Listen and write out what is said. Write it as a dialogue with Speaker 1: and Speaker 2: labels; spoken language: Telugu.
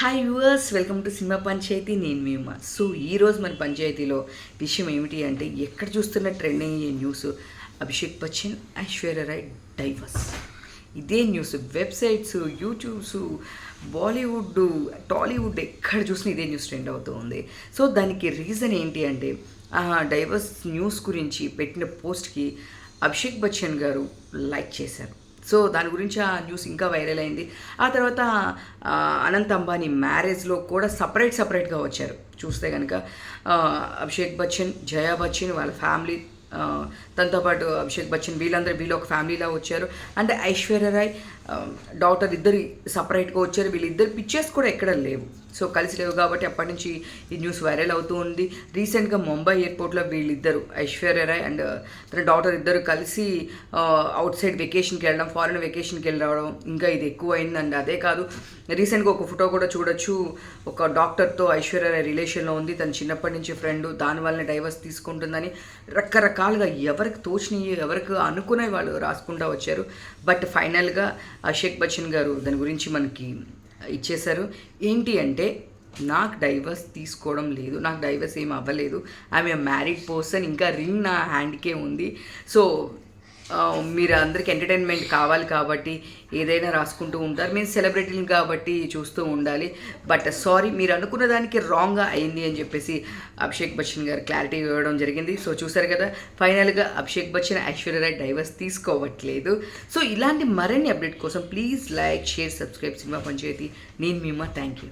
Speaker 1: Hi viewers, welcome to Cinema Panchayati. నేను మీ ఉమా. సో ఈరోజు మన పంచాయతీలో విషయం ఏమిటి అంటే, ఎక్కడ చూస్తున్న ట్రెండింగ్ అయ్యే న్యూస్ అభిషేక్ బచ్చన్, ఐశ్వర్య రాయ్ డైవర్స్. ఇదే news websites, YouTubes, Bollywood, Tollywood ఎక్కడ చూసినా ఇదే న్యూస్ ట్రెండ్ అవుతూ ఉంది. సో దానికి రీజన్ ఏంటి అంటే, డైవర్స్ న్యూస్ గురించి పెట్టిన పోస్ట్కి అభిషేక్ బచ్చన్ గారు లైక్ చేశారు. సో దాని గురించి ఆ న్యూస్ ఇంకా వైరల్ అయింది. ఆ తర్వాత అనంత్ అంబానీ మ్యారేజ్లో కూడా సపరేట్గా వచ్చారు. చూస్తే కనుక అభిషేక్ బచ్చన్, జయా బచ్చన్, వాళ్ళ ఫ్యామిలీ, తనతో పాటు అభిషేక్ బచ్చన్, వీళ్ళు ఒక ఫ్యామిలీలా వచ్చారు. అండ్ ఐశ్వర్య రాయ్ డాటర్ ఇద్దరు సపరేట్గా వచ్చారు. వీళ్ళిద్దరు పిక్చర్స్ కూడా ఎక్కడ లేవు. సో కలిసి లేవు కాబట్టి అప్పటి నుంచి ఈ న్యూస్ వైరల్ అవుతూ ఉంది. రీసెంట్గా ముంబై ఎయిర్పోర్ట్లో వీళ్ళిద్దరు, ఐశ్వర్య రాయ్ అండ్ తన డాటర్ ఇద్దరు కలిసి అవుట్ సైడ్ వెకేషన్కి వెళ్ళడం, ఫారెన్ వెకేషన్కి వెళ్ళి రావడం, ఇంకా ఇది ఎక్కువ అయింది. అండ్ అదే కాదు, రీసెంట్గా ఒక ఫోటో కూడా చూడొచ్చు. ఒక డాక్టర్తో ఐశ్వర్య రాయ్ రిలేషన్లో ఉంది. తను చిన్నప్పటి నుంచి ఫ్రెండ్, దానివల్లనే డైవర్స్ తీసుకుంటుందని రకరకాలుగా ఎవరికి తోచినవి, ఎవరికి అనుకునే వాళ్ళు రాసుకుంటూ వచ్చారు. బట్ ఫైనల్గా అభిషేక్ బచ్చన్ గారు దాని గురించి మనకి ఇచ్చేశారు. ఏంటి అంటే, నాకు డైవర్స్ తీసుకోవడం లేదు, నాకు డైవర్స్ ఏం అవ్వలేదు, ఐఎమ్ ఏ మ్యారీడ్ పర్సన్, ఇంకా రింగ్ నా హ్యాండ్కే ఉంది. సో మీరు అందరికి ఎంటర్టైన్మెంట్ కావాలి కాబట్టి ఏదైనా రాసుకుంటూ ఉంటారు. మేము సెలబ్రిటీలు కాబట్టి చూస్తూ ఉండాలి. బట్ సారీ, మీరు అనుకున్న దానికి రాంగ్గా అయింది అని చెప్పేసి అభిషేక్ బచ్చన్ గారు క్లారిటీ ఇవ్వడం జరిగింది. సో చూసారు కదా, ఫైనల్గా అభిషేక్ బచ్చన్, ఐశ్వర్య రాయ్ డైవర్స్ తీసుకోవట్లేదు. సో ఇలాంటి మరిన్ని అప్డేట్ కోసం please like, share, subscribe Cinema Panchayati. నేను మీ ఉమా. Thank you.